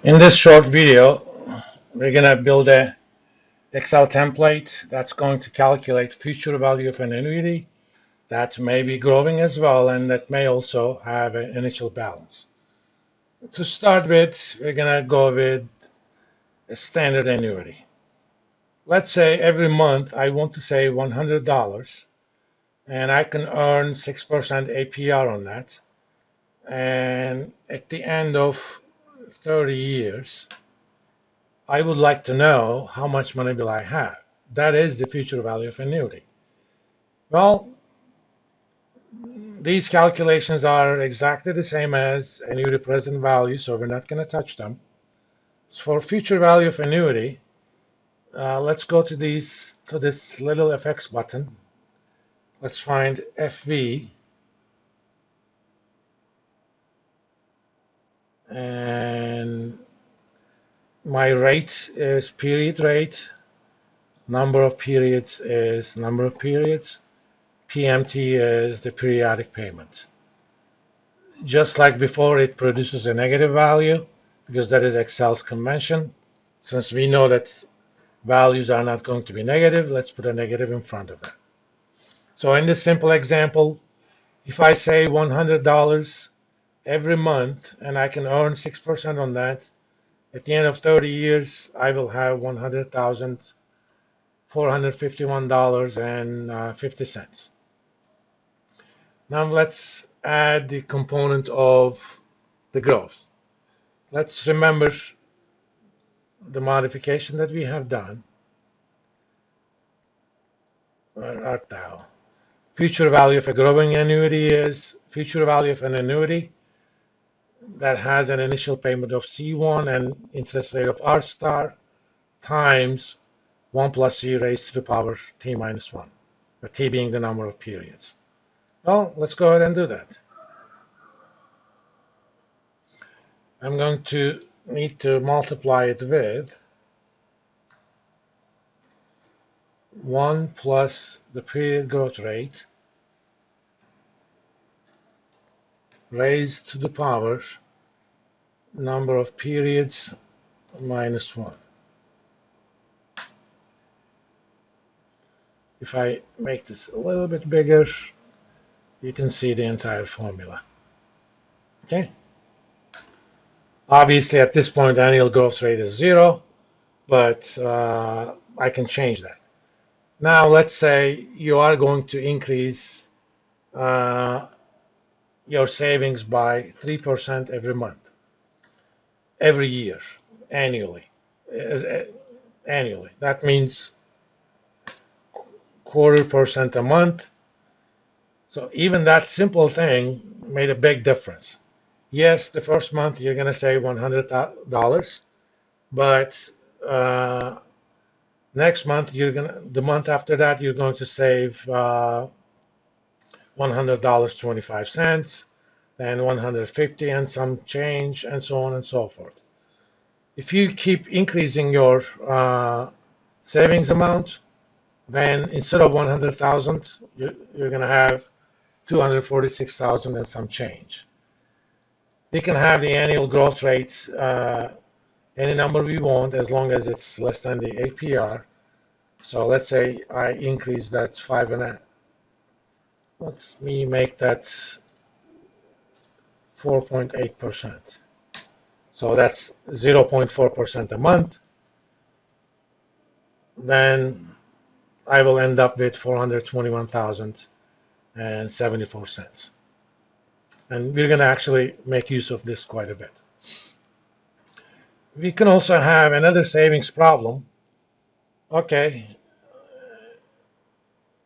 In this short video, we're going to build a Excel template that's going to calculate future value of an annuity that may be growing as well and that may also have an initial balance. To start with, we're going to go with a standard annuity. Let's say every month I want to save $100 and I can earn 6% APR on that. And at the end of 30 years, I would like to know how much money will I have. That is the future value of annuity. Well, these calculations are exactly the same as annuity present value, so we're not going to touch them. So for future value of annuity, let's go to this little FX button. Let's find FV, and my rate is period rate. Number of periods is number of periods. PMT is the periodic payment. Just like before, it produces a negative value because that is Excel's convention. Since we know that values are not going to be negative, let's put a negative in front of that. So in this simple example, if I say $100 every month and I can earn 6% on that, at the end of 30 years, I will have $100,451.50. Now let's add the component of the growth. Let's remember the modification that we have done. Where art thou? Future value of a growing annuity is future value of an annuity that has an initial payment of C1 and interest rate of R star times 1 plus C raised to the power T minus 1, where T being the number of periods. Well, let's go ahead and do that. I'm going to need to multiply it with 1 plus the period growth rate raised to the power number of periods minus 1. If I make this a little bit bigger, you can see the entire formula. Okay? Obviously, at this point, annual growth rate is 0, but I can change that. Now, let's say you are going to increase your savings by 3% every month, every year, annually. Annually. That means 0.25% a month. So even that simple thing made a big difference. Yes, the first month you're going to save $100, but next month the month after that you're going to save $100.25, then 150 and some change, and so on and so forth. If you keep increasing your savings amount, then instead of 100,000, you're going to have 246,000 and some change. We can have the annual growth rate any number we want as long as it's less than the APR. So let's say I increase that 5.5. Let me make that 4.8%. So that's 0.4% a month. Then I will end up with 421,074 cents. And we're going to actually make use of this quite a bit. We can also have another savings problem. Okay,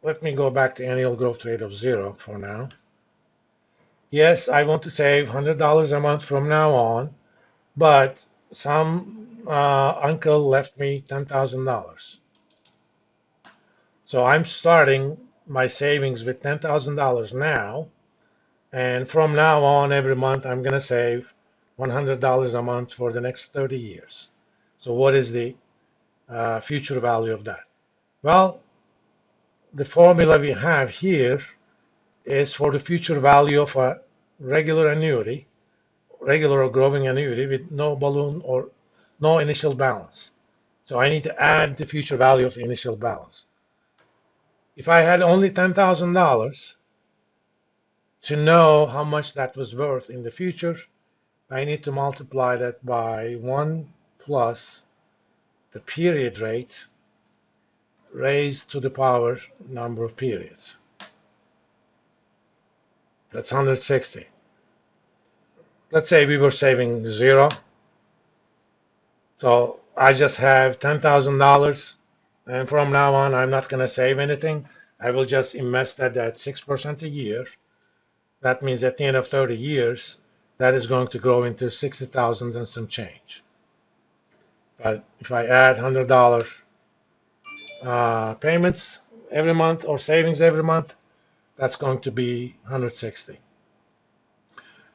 let me go back to annual growth rate of 0 for now. Yes, I want to save $100 a month from now on, but some uncle left me $10,000. So I'm starting my savings with $10,000 now, and from now on, every month, I'm going to save $100 a month for the next 30 years. So what is the future value of that? Well, the formula we have here is for the future value of a regular annuity, regular or growing annuity with no balloon or no initial balance. So I need to add the future value of the initial balance. If I had only $10,000 to know how much that was worth in the future, I need to multiply that by 1 plus the period rate raised to the power number of periods. That's 160. Let's say we were saving 0. So I just have $10,000, and from now on, I'm not going to save anything. I will just invest that at 6% a year. That means at the end of 30 years, that is going to grow into 60,000 and some change. But if I add $100 payments every month or savings every month, that's going to be 160.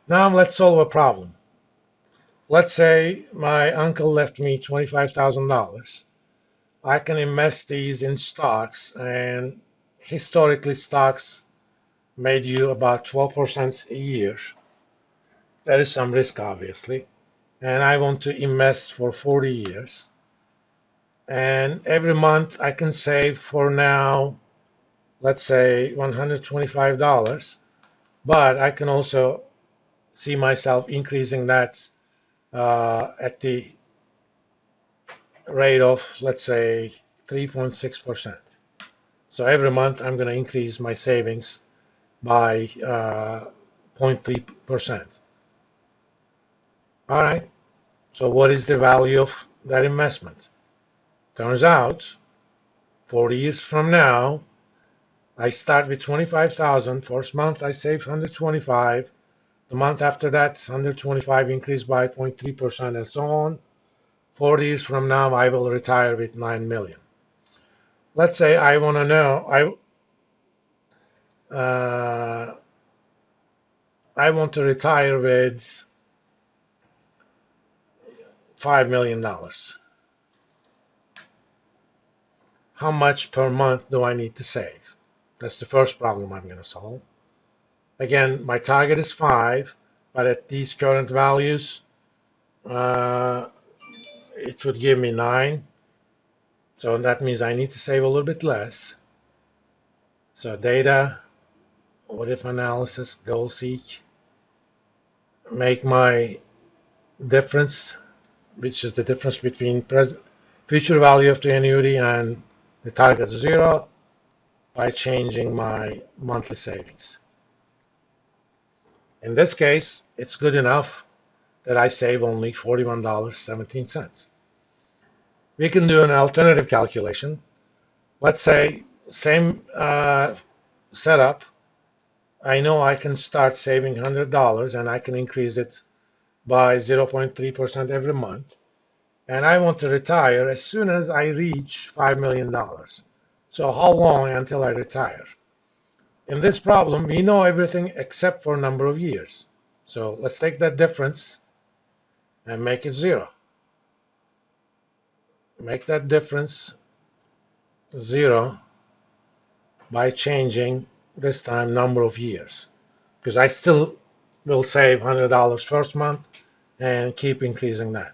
Now let's solve a problem. Let's say my uncle left me $25,000. I can invest these in stocks, and historically, stocks made you about 12% a year. There is some risk, obviously, and I want to invest for 40 years. And every month I can save for now, let's say $125, but I can also see myself increasing that at the rate of, let's say, 3.6%. So every month I'm going to increase my savings by 0.3%. All right. So what is the value of that investment? Turns out 40 years from now, I start with 25,000. First month I save 125. The month after that, 125 increased by 0.3% and so on. 40 years from now, I will retire with 9 million. Let's say I want to know, I want to retire with $5 million. How much per month do I need to save? That's the first problem I'm going to solve. Again, my target is 5, but at these current values, it would give me 9. So that means I need to save a little bit less. So data, what if analysis, goal seek, make my difference, which is the difference between future value of the annuity and the target 0, by changing my monthly savings. In this case, it's good enough that I save only $41.17. We can do an alternative calculation. Let's say same setup. I know I can start saving $100 and I can increase it by 0.3% every month. And I want to retire as soon as I reach $5 million. So how long until I retire? In this problem, we know everything except for number of years. So let's take that difference and make it 0. Make that difference 0 by changing this time number of years, because I still will save $100 first month and keep increasing that.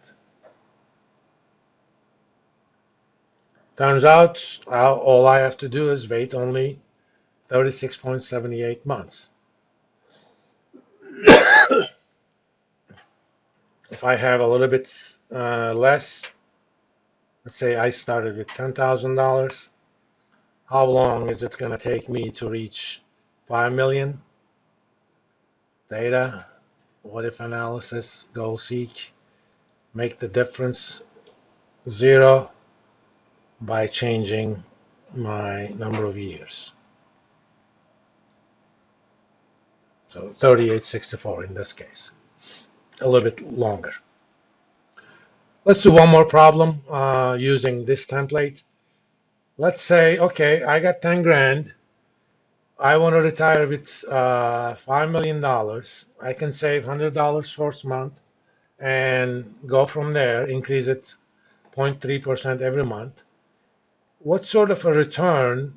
Turns out all I have to do is wait only 36.78 months. If I have a little bit less, let's say I started with $10,000, how long is it going to take me to reach 5 million? Data, what if analysis, goal seek, make the difference 0 by changing my number of years. So 3864 in this case, a little bit longer. Let's do one more problem using this template. Let's say, okay, I got 10 grand. I want to retire with $5 million. I can save $100 first month and go from there, increase it 0.3% every month. What sort of a return,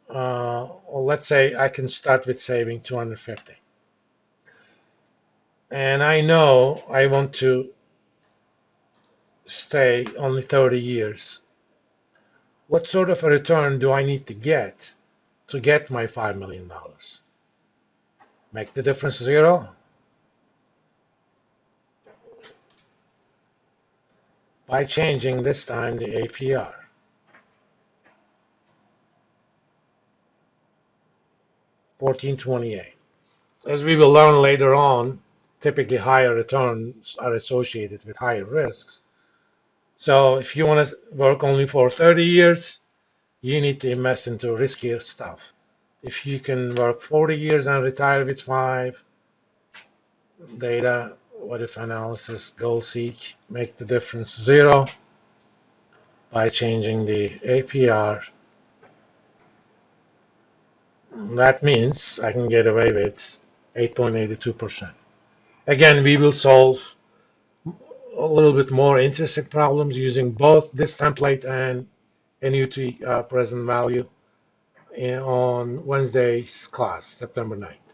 or let's say I can start with saving 250. and I know I want to stay only 30 years. What sort of a return do I need to get my $5 million? Make the difference zero by changing this time the APR. 1428. As we will learn later on, typically higher returns are associated with higher risks. So if you want to work only for 30 years, you need to invest into riskier stuff. If you can work 40 years and retire with 5, data, what if analysis, goal seek, make the difference zero by changing the APR. That means I can get away with 8.82%. Again, we will solve a little bit more interesting problems using both this template and annuity present value on Wednesday's class, September 9th.